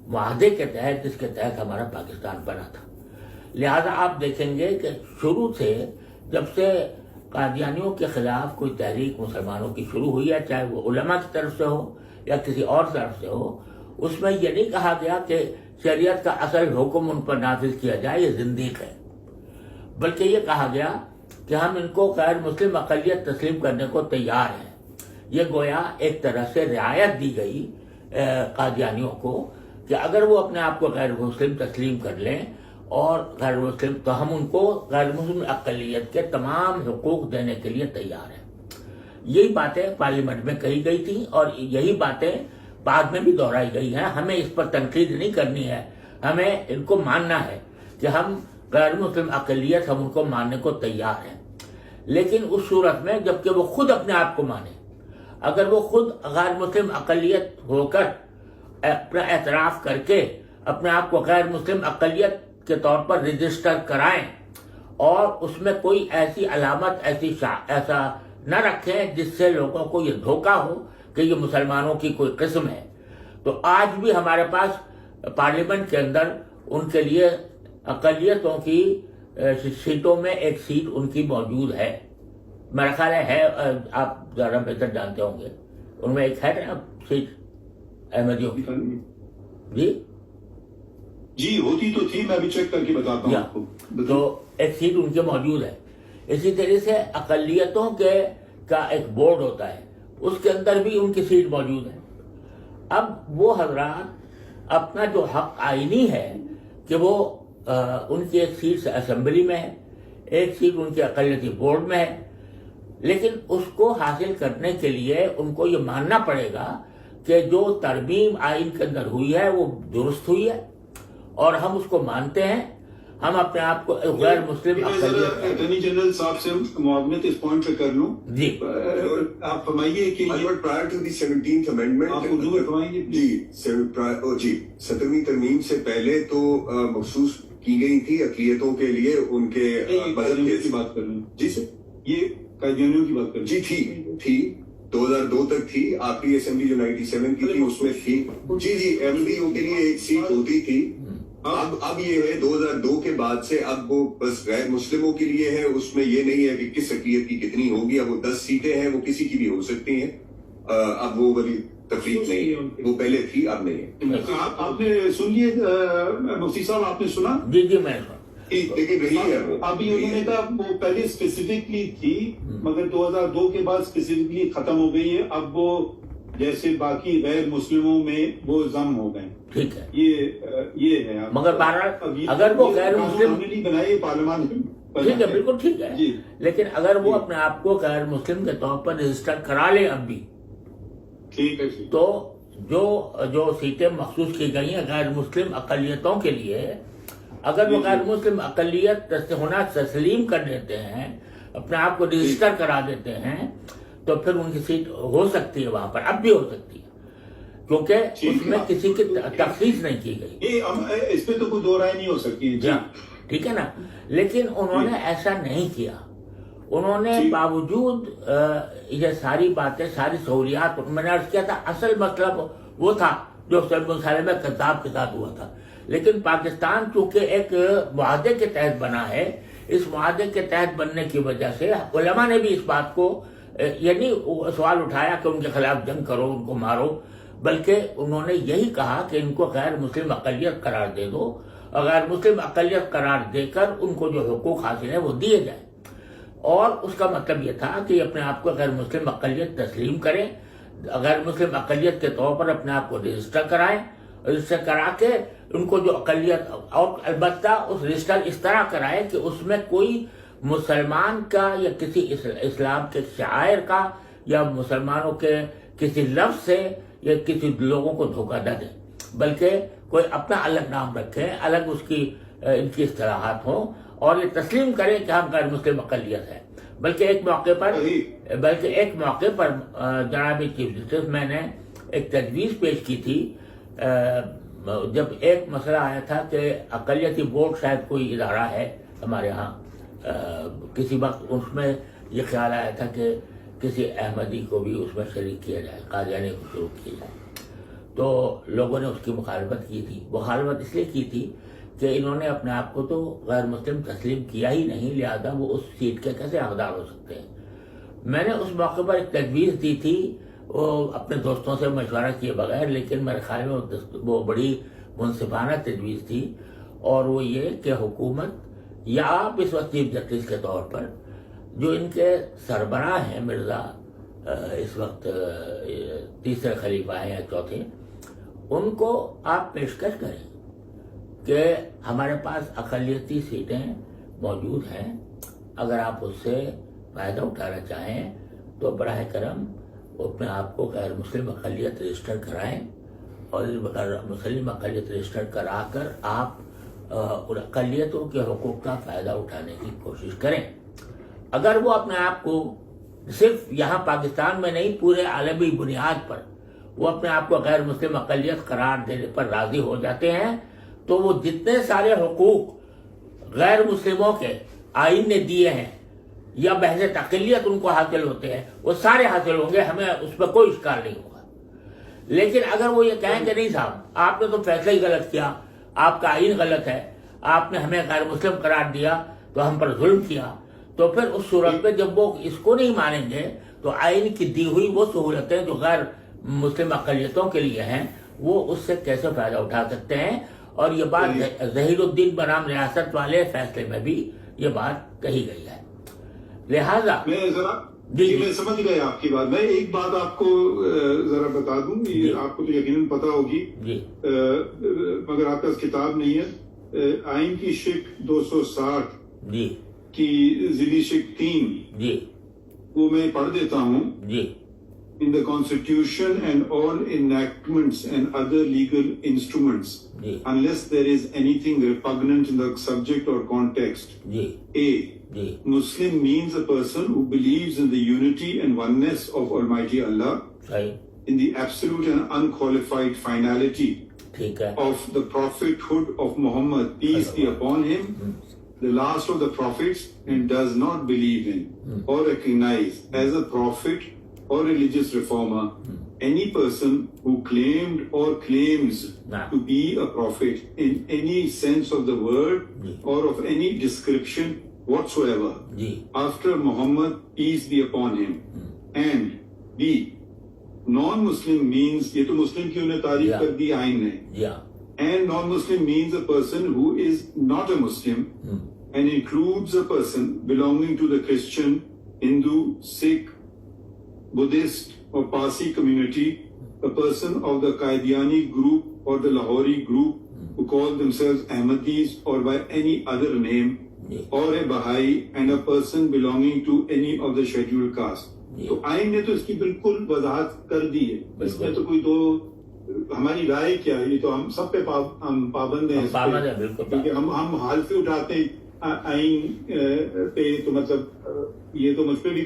معاہدے کے تحت جس کے تحت ہمارا پاکستان بنا تھا۔ لہذا آپ دیکھیں گے کہ شروع سے جب سے قادیانیوں کے خلاف کوئی تحریک مسلمانوں کی شروع ہوئی ہے، چاہے وہ علماء کی طرف سے ہو یا کسی اور طرف سے ہو، اس میں یہ نہیں کہا گیا کہ شریعت کا اصل حکم ان پر نافذ کیا جائے، یہ زندیق ہے، بلکہ یہ کہا گیا کہ ہم ان کو غیر مسلم اقلیت تسلیم کرنے کو تیار ہیں۔ یہ گویا ایک طرح سے رعایت دی گئی قادیانیوں کو کہ اگر وہ اپنے آپ کو غیر مسلم تسلیم کر لیں اور غیر مسلم تو ہم ان کو غیر مسلم اقلیت کے تمام حقوق دینے کے لیے تیار ہیں۔ یہی باتیں پارلیمنٹ میں کہی گئی تھیں اور یہی باتیں بعد میں بھی دہرائی گئی ہیں۔ ہمیں اس پر تنقید نہیں کرنی ہے، ہمیں ان کو ماننا ہے کہ ہم غیر مسلم اقلیت ہم ان کو ماننے کو تیار ہیں، لیکن اس صورت میں جبکہ وہ خود اپنے آپ کو مانے۔ اگر وہ خود غیر مسلم اقلیت ہو کر اپنا اعتراف کر کے اپنے آپ کو غیر مسلم اقلیت کے طور پر رجسٹر کرائیں اور اس میں کوئی ایسی علامت ایسا نہ رکھیں جس سے لوگوں کو یہ دھوکہ ہو کہ یہ مسلمانوں کی کوئی قسم ہے، تو آج بھی ہمارے پاس پارلیمنٹ کے اندر ان کے لیے اقلیتوں کی سیٹوں میں ایک سیٹ ان کی موجود ہے، میرا خیال ہے آپ زیادہ بہتر جانتے ہوں گے، ان میں ایک ہے نا سیٹ احمدیوں کی۔ جی ہوتی تو تھی، میں ابھی چیک کر کے بتاتا ہوں آپ کو۔ تو ایک سیٹ ان کے موجود ہے۔ اسی طرح سے اقلیتوں کا ایک بورڈ ہوتا ہے، اس کے اندر بھی ان کی سیٹ موجود ہے۔ اب وہ حضرات اپنا جو حق آئینی ہے کہ وہ ان کی ایک سیٹ اسمبلی میں ہے، ایک سیٹ ان کے اقلیتی بورڈ میں ہے، لیکن اس کو حاصل کرنے کے لیے ان کو یہ ماننا پڑے گا کہ جو ترمیم آئین کے اندر ہوئی ہے وہ درست ہوئی ہے اور ہم اس کو مانتے ہیں۔ ہم اپنے آپ کو غیر مسلم اٹارنی جنرل صاحب سے معاونت اس پوائنٹ پہ کر لوں جی، آپ فرمائیے کہ prior to the 17th amendment آپ اردو میں فرمائیے جی 17ویں ترمیم سے پہلے تو مخصوص کی گئی تھی اقلیتوں کے لیے ان کے مذہب کی بات کر لوں جی سر، یہ قادیانیوں کی بات کر جی تھی 2002 تک تھی، آخری اسمبلی جو 97 کی تھی اس میں تھی جی ایم ڈی او کے لیے ایک سیٹ ہوتی تھی۔ اب یہ ہے 2002 کے بعد سے اب وہ بس غیر مسلموں کے لیے ہے، اس میں یہ نہیں ہے کہ کس اقلیت کی کتنی ہوگی، اب وہ 10 سیٹیں ہیں، وہ کسی کی بھی ہو سکتی ہیں، اب وہ بڑی تفریق نہیں ہے، وہ پہلے تھی اب نہیں ہے۔ آپ نے سن لیے مفتی صاحب، آپ نے سنا؟ جی میں سنا، لیکن رہی ہے وہ ابھی انہوں نے کہا وہ پہلے اسپیسیفکلی تھی مگر 2002 کے بعد اسپیسیفکلی ختم ہو گئی ہے، اب وہ جیسے باقی غیر مسلموں میں وہ ضم ہو گئے۔ ٹھیک ہے، یہ ہے مگر بہرحال اگر وہ غیر مسلم نہیں بنائے پارلیمان ٹھیک ہے، بالکل ٹھیک ہے، لیکن اگر وہ اپنے آپ کو غیر مسلم کے طور پر رجسٹر کرا لیں اب بھی، ٹھیک ہے، تو جو سیٹیں مخصوص کی گئی ہیں غیر مسلم اقلیتوں کے لیے، اگر وہ غیر مسلم اقلیت ہونا تسلیم کر دیتے ہیں، اپنے آپ کو رجسٹر کرا دیتے ہیں، تو پھر ان کی سیٹ ہو سکتی ہے وہاں پر، اب بھی ہو سکتی ہے، کیونکہ اس میں کسی کی تخصیص نہیں کی گئی، اس پہ تو کوئی دو رائے نہیں ہو سکتی۔ ٹھیک ہے نا، لیکن انہوں نے ایسا نہیں کیا، انہوں نے باوجود یہ ساری باتیں، ساری سہولیات، میں نے عرض کیا تھا اصل مطلب وہ تھا جو مسئلے میں کذاب کے ساتھ ہوا تھا، لیکن پاکستان چونکہ ایک معاہدے کے تحت بنا ہے، اس معاہدے کے تحت بننے کی وجہ سے علماء نے بھی اس بات کو یعنی سوال اٹھایا کہ ان کے خلاف جنگ کرو، ان کو مارو، بلکہ انہوں نے یہی کہا کہ ان کو غیر مسلم اقلیت قرار دے دو، اور غیر مسلم اقلیت قرار دے کر ان کو جو حقوق حاصل ہیں وہ دیے جائیں، اور اس کا مطلب یہ تھا کہ اپنے آپ کو غیر مسلم اقلیت تسلیم کریں، غیر مسلم اقلیت کے طور پر اپنے آپ کو رجسٹر کرائیں، رجسٹر کرا کے ان کو جو اقلیت، اور البتہ اس رجسٹر اس طرح کرائے کہ اس میں کوئی مسلمان کا یا کسی اسلام کے شاعر کا یا مسلمانوں کے کسی لفظ سے یا کسی لوگوں کو دھوکہ نہ دیں، بلکہ کوئی اپنا الگ نام رکھیں، الگ اس کی ان کی اصطلاحات ہوں، اور یہ تسلیم کریں کہ ہم غیر مسلم اقلیت ہیں۔ بلکہ ایک موقع پر جناب چیف جسٹس، میں نے ایک تجویز پیش کی تھی جب ایک مسئلہ آیا تھا کہ اقلیتی بورڈ شاید کوئی ادارہ ہے ہمارے ہاں، کسی وقت اس میں یہ خیال آیا تھا کہ کسی احمدی کو بھی اس میں شریک کیا جائے، قادیانی کو شروع کیا جائے، تو لوگوں نے اس کی مخالفت کی تھی۔ مخالفت اس لیے کی تھی کہ انہوں نے اپنے آپ کو تو غیر مسلم تسلیم کیا ہی نہیں، لہذا وہ اس سیٹ کے کیسے حقدار ہو سکتے ہیں۔ میں نے اس موقع پر ایک تجویز دی تھی، وہ اپنے دوستوں سے مشورہ کیے بغیر، لیکن میرے خیال میں وہ بڑی منصفانہ تجویز تھی، اور وہ یہ کہ حکومت یا آپ اس وقت چیف جسٹس کے طور پر جو ان کے سربراہ ہیں، مرزا اس وقت تیسرے خلیفہ ہیں یا چوتھے، ان کو آپ پیشکش کریں کہ ہمارے پاس اقلیتی سیٹیں موجود ہیں، اگر آپ اس سے فائدہ اٹھانا چاہیں تو براہ کرم اپنے آپ کو غیر مسلم اقلیت رجسٹر کرائیں، اور غیر مسلم اقلیت رجسٹر کرا کر آپ ان اقلیتوں کے حقوق کا فائدہ اٹھانے کی کوشش کریں۔ اگر وہ اپنے آپ کو صرف یہاں پاکستان میں نہیں، پورے عالمی بنیاد پر وہ اپنے آپ کو غیر مسلم اقلیت قرار دینے پر راضی ہو جاتے ہیں، تو وہ جتنے سارے حقوق غیر مسلموں کے آئین نے دیے ہیں یا بحث اقلیت ان کو حاصل ہوتے ہیں، وہ سارے حاصل ہوں گے، ہمیں اس پر کوئی اشکال نہیں ہوگا۔ لیکن اگر وہ یہ کہیں کہ نہیں صاحب، آپ نے تو فیصلہ ہی غلط کیا، آپ کا آئین غلط ہے، آپ نے ہمیں غیر مسلم قرار دیا تو ہم پر ظلم کیا، تو پھر اس صورت میں جب وہ اس کو نہیں مانیں گے تو آئین کی دی ہوئی وہ سہولتیں جو غیر مسلم اقلیتوں کے لیے ہیں، وہ اس سے کیسے فائدہ اٹھا سکتے ہیں؟ اور یہ بات ظہیر الدین بنام ریاست والے فیصلے میں بھی یہ بات کہی گئی ہے۔ لہذا میں سمجھ گیا آپ کی بات۔ میں ایک بات آپ کو ذرا بتا دوں، یہ آپ کو تو یقیناً پتا ہوگی، مگر آپ کے پاس کتاب نہیں ہے، آئین کی شق 260 کی ذیلی شق 3، وہ میں پڑھ دیتا ہوں۔ In the Constitution and all enactments and other legal instruments, unless there is anything repugnant in the subject or context. A. Muslim means a person who believes in the unity and oneness of Almighty Allah, in the absolute and unqualified finality of the prophethood of Muhammad, peace be upon him, the last of the prophets, and does not believe in or recognize as a prophet or religious reformer any person who claimed or claims to be a prophet in any sense of the word or of any description whatsoever after Muhammad, peace be upon him. And B. Non-Muslim means, یہ تو مسلم کی انہیں تعریف کر دی آئین نے، and non-Muslim means a person who is not a Muslim and includes a person belonging to the Christian, Hindu, Sikh, Buddhist or Parsi community, a person of the Qadiani group or the Lahori group who call themselves Ahmadis or by any other name, or a Baha'i, and a person belonging to any of the scheduled caste. تو آئین نے تو اس کی بالکل وضاحت کر دی ہے، اس میں تو کوئی دو ہماری رائے کیا ہے، یہ تو ہم سب پہ ہم پابند ہیں، کیونکہ ہم حالفی اٹھاتے ہیں آئین پہ، تو مطلب یہ تو مجھ پہ بھی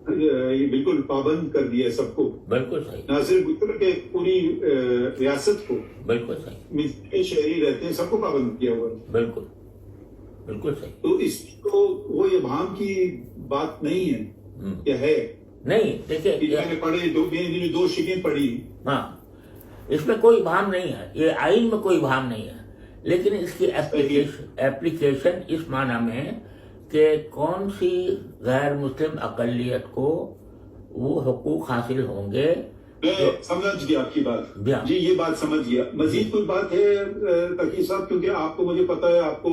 یہ بالکل پابند کر دیا ہے سب کو، بالکل صحیح، نہ صرف کہ پوری ریاست کو، بالکل صحیح، شہری رہتے ہیں سب کو پابند کیا ہوا ہے، بالکل بالکل صحیح۔ تو اس کو وہ ابہام کی بات نہیں ہے، کیا ہے نہیں؟ دیکھیے میں نے پڑھے دو شکیں پڑھی، ہاں اس میں کوئی ابہام نہیں ہے، یہ آئین میں کوئی ابہام نہیں ہے، لیکن اس کی ایپلیکیشن اس معنی میں کہ کون سی غیر مسلم اقلیت کو وہ حقوق حاصل ہوں گے۔ میں سمجھ گیا آپ کی بات، جی یہ بات سمجھ گیا۔ مزید کوئی بات ہے تقی صاحب؟ کیونکہ آپ کو مجھے پتا ہے آپ کو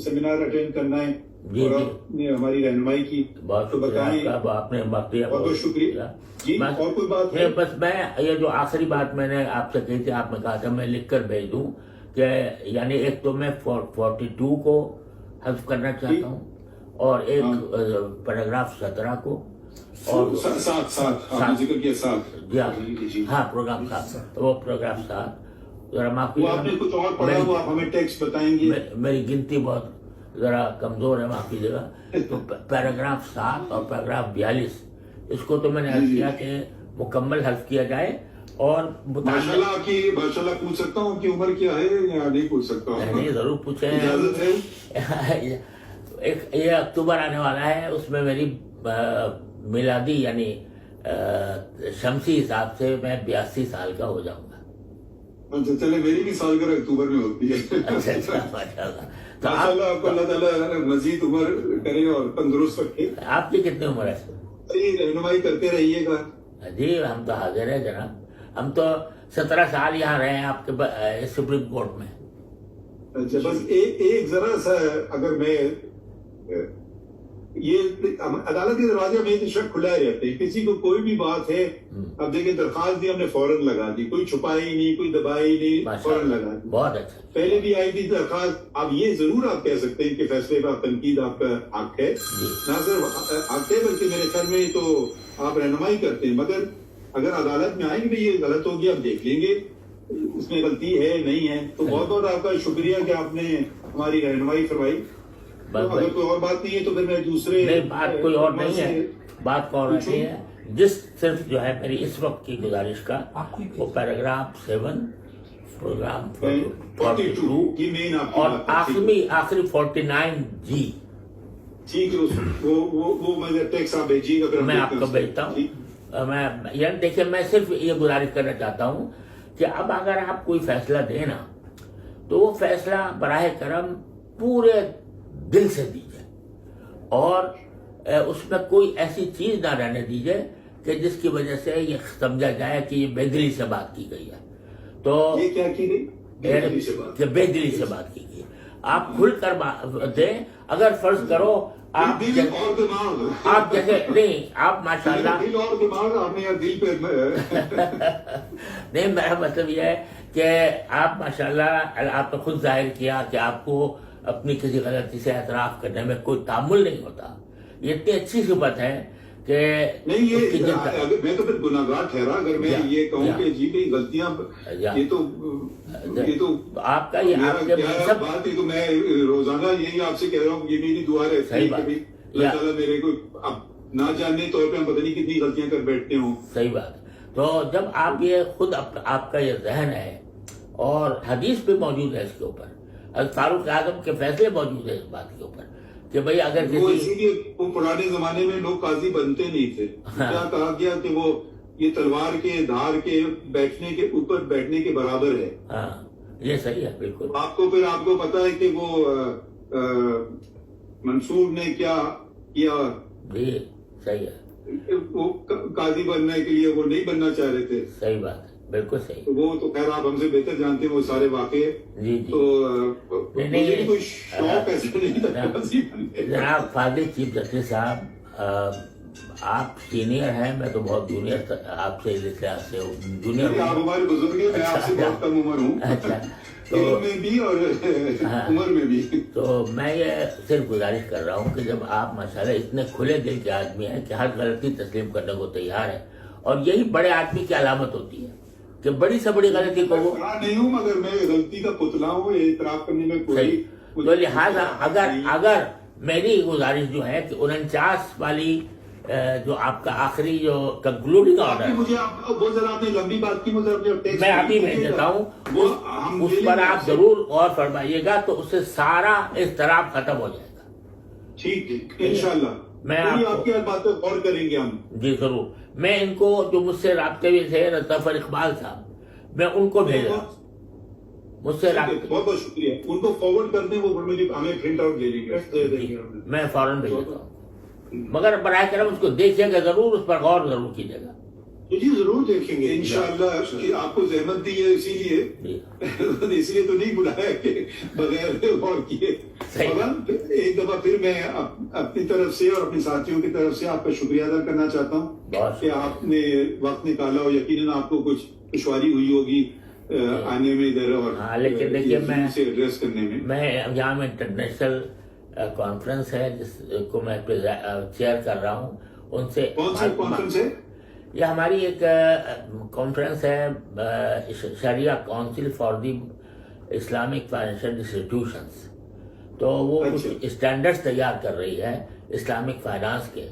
سیمینار اٹینڈ کرنا ہے اور ہماری رہنمائی کی، تو بتائیں۔ آپ نے بہت بہت شکریہ جی۔ اور کوئی بات ہے؟ بس میں یہ جو آخری بات میں نے آپ سے کہی تھی، آپ نے کہا تھا میں لکھ کر بھیج دوں کہ یعنی ایک تو میں 42 کو حذف کرنا چاہتا ہوں، اور ایک پیراگراف 17 کو اور ساتھ آپ نے ذکر کیا ساتھ ہاں پروگرام 7 وہ پروگرام 7 ذرا معاف وہ آپ نے کچھ اور پڑھا وہ آپ ہمیں ٹیکسٹ بتائیں گے. میری گنتی بہت ذرا کمزور ہے معاف کیجیے گا. تو پیراگراف 7 اور پیراگراف 42 اس کو تو میں نے عرض کیا کہ مکمل حذف کیا جائے. اور ماشاءاللہ آپ کی ماشاءاللہ پوچھ سکتا ہوں کہ عمر کیا ہے یا نہیں پوچھ سکتا ہوں؟ نہیں ضرور پوچھیں. اجازت ہے؟ یہ اکتوبر آنے والا ہے, اس میں میری میلادی یعنی شمسی حساب سے میں 82 سال کا ہو جاؤں گا. اچھا چلے میری بھی سالگرہ اکتوبر میں ہوتی ہے. اچھا ماشاءاللہ. تو ماشاءاللہ آپ کو اللہ تعالیٰ مزید عمر کرے اور تندرست رکھے. آپ کی کتنی عمر ہے؟ رہنمائی کرتے رہیے گا. جی ہم تو حاضر ہیں جناب. ہم تو 17 سال یہاں رہے ہیں آپ کے سپریم کورٹ میں. اچھا بس ایک ذرا سا اگر میں یہ عدالت کے دروازے میں تو شک کھلا ہی رہتے ہیں. کسی کو کوئی بھی بات ہے, اب دیکھیں درخواست دی ہم نے فوراً لگا دی, کوئی چھپائی نہیں کوئی دبائی نہیں, فوراً لگا دی. بہت اچھا. پہلے بھی آئی تھی درخواست. اب یہ ضرور آپ کہہ سکتے ہیں کہ فیصلے کا تنقید آپ کا حق ہے, نہ صرف حق ہے بلکہ میرے خیال میں تو آپ رہنمائی کرتے ہیں. مگر اگر عدالت میں آئیں گے یہ غلط ہو گیا اب دیکھ لیں گے اس میں غلطی ہے نہیں ہے, تو بہت بہت آپ کا شکریہ کہ آپ نے ہماری رہنمائی فرمائی. اگر کوئی اور بات نہیں ہے تو پھر میں دوسرے نہیں, بات کوئی اور نہیں ہے, بات کو اور نہیں ہے. جس صرف جو ہے میری اس وقت کی گزارش کا وہ پیراگراف 7 پروگرام 42 اور آخری 49 جی. ٹھیک ہے, وہ میں ٹیکس آپ بھیجیے گا, میں آپ کو بھیجتا ہوں. میں یعنی دیکھیں میں صرف یہ گزارش کرنا چاہتا ہوں کہ اب اگر آپ کوئی فیصلہ دیں نا تو وہ فیصلہ براہ کرم پورے دل سے دیجیے, اور اس میں کوئی ایسی چیز نہ رہنے دیجیے کہ جس کی وجہ سے یہ سمجھا جائے کہ یہ بے دلی سے بات کی گئی ہے. تو یہ کیا کی گئی؟ بے دلی سے بات کی گئی. آپ کھل کر دیں. اگر فرض کرو آپ جیسے نہیں, آپ ماشاءاللہ نہیں, میرا مطلب یہ ہے کہ آپ ماشاءاللہ آپ نے خود ظاہر کیا کہ آپ کو اپنی کسی غلطی سے اعتراف کرنے میں کوئی تعامل نہیں ہوتا. یہ اتنی اچھی صفت ہے کہ نہیں, میں تو پھر گناہگار ٹھہرا اگر میں یہ کہوں کہ جی بھائی غلطیاں, یہ تو آپ کا یہ بات ہے. تو میں روزانہ یہی آپ سے کہہ رہا ہوں, یہ میری دعا رہتی ہے کہ اللہ تعالیٰ میرے کو اب نہ جاننے طور پہ ہم پتہ نہیں کتنی غلطیاں کر بیٹھتے ہوں. صحیح بات. تو جب آپ یہ خود آپ کا یہ ذہن ہے اور حدیث بھی موجود ہے اس کے اوپر, فاروق اعظم کے فیصلے موجود ہیں اس بات کے اوپر کہ بھئی اگر وہ اسی لیے وہ پرانے زمانے میں لوگ قاضی بنتے نہیں تھے. کیا کہا گیا کہ وہ یہ تلوار کے دھار کے بیٹھنے کے اوپر بیٹھنے کے برابر ہے. ہاں یہ صحیح ہے بالکل. آپ کو پتا ہے کہ وہ منصور نے کیا کیا. جی صحیح ہے. وہ قاضی بننے کے لیے وہ نہیں بننا چاہ رہے تھے. صحیح بات ہے بالکل صحیح. وہ تو خیر آپ ہم سے بہتر جانتے ہیں وہ سارے واقعے. جی تو کوئی شوق ایسا نہیں تھا. جناب فاضل چیف جسٹس صاحب, آپ سینئر ہیں, میں تو بہت جونیئر آپ سے لحاظ سے جونیئر. آپ ہمارے بزرگ ہیں, میں آپ سے بہت کم عمر ہوں. اچھا, علم میں بھی اور عمر میں بھی. تو میں یہ صرف گزارش کر رہا ہوں کہ جب آپ ماشاءاللہ اتنے کھلے دل کے آدمی ہیں کہ ہر غلطی تسلیم کرنے کو تیار ہے, اور یہی بڑے آدمی کی علامت ہوتی ہے کہ بڑی سے بڑی غلطی کو وہ نہیں ہوں, مگر میں غلطی کا پتلا ہوں, اعتراف کرنے میں کوئی. تو لہٰذا اگر میری گزارش جو ہے کہ 49 والی جو آپ کا آخری جو کنکلوڈنگ آرڈر, مجھے وہ ذرا آپ نے لمبی بات کی, مجھے میں ابھی بھیج دیتا ہوں, اس پر آپ ضرور غور فرمائیے گا تو اس سے سارا اضطراب ختم ہو جائے گا. ٹھیک ہے انشاءاللہ, میں آپ کی باتوں غور کریں گے ہم. جی ضرور. میں ان کو جو مجھ سے رابطے میں تھے ظفر اقبال صاحب, میں ان کو بھیج رہا ہوں. مجھ سے بہت بہت شکریہ. ان کو فارورڈ کر دیں, وہ ہمیں پرنٹ آؤٹ دے دیں گے. میں فوراً بھیج دیتا ہوں, مگر براہ کرم اس کو دیکھیے گا ضرور, اس پر غور ضرور کیجیے گا. جی ضرور دیکھیں گے انشاءاللہ. آپ کو زحمت دی ہے اسی لیے تو نہیں بلایا کہ بغیر غور کیے. ایک دفعہ پھر میں اپنی طرف سے اور اپنے ساتھیوں کی طرف سے آپ کا شکریہ ادا کرنا چاہتا ہوں کہ آپ نے وقت نکالا ہو. یقیناً آپ کو کچھ دشواری ہوئی ہوگی آنے میں ادھر, اور لیکن دیکھیے ایڈریس کرنے میں یہاں میں انٹرنیشنل کانفرنس ہے جس کو میں چیئر کر رہا ہوں، ان سے کون سی کانفرنس ہے؟ یہ ہماری ایک کانفرنس ہے Shariah Council for the Islamic Financial Institutions, تو وہ کچھ اسٹینڈرڈز تیار کر رہی ہے اسلامک فائنانس کے،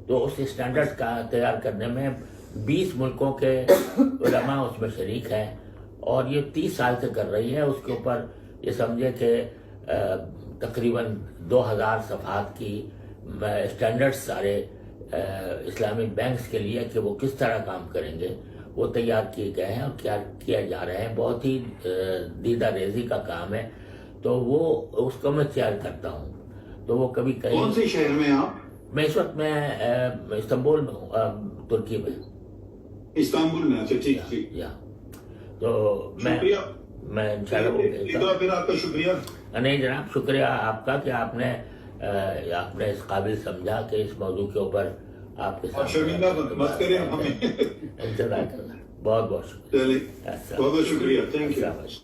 تو اس اسٹینڈرڈز کا تیار کرنے میں 20 ملکوں کے علماء اس میں شریک ہیں، اور یہ 30 سال سے کر رہی ہے۔ اس کے اوپر یہ سمجھے کہ تقریباً 2000 صفحات کی اسٹینڈرڈز سارے اسلامک بینکس کے لیے کہ وہ کس طرح کام کریں گے وہ تیار کیے گئے ہیں اور کیا کیا جا رہے ہیں۔ بہت ہی دیدہ ریزی کا کام ہے، تو وہ اس کو میں چیئر کرتا ہوں۔ تو وہ کبھی کہیں کون سے شہر میں آپ؟ میں اس وقت میں استنبول میں ہوں، ترکی میں۔ استنبول میں؟ اچھا، ٹھیک ٹھیک، یا تو شکریہ۔ میں انشاءاللہ وہ ایک بار پھر آپ کا شکریہ۔ نہیں جناب، شکریہ آپ کا کہ آپ نے اس قابل سمجھا کہ اس موضوع کے اوپر آپ کے اور شرمندہ مت کریں ہمیں۔ انتظار کرنا۔ بہت بہت شکریہ۔ چلیے، بہت بہت شکریہ، تھینک یو۔ السلام علیکم۔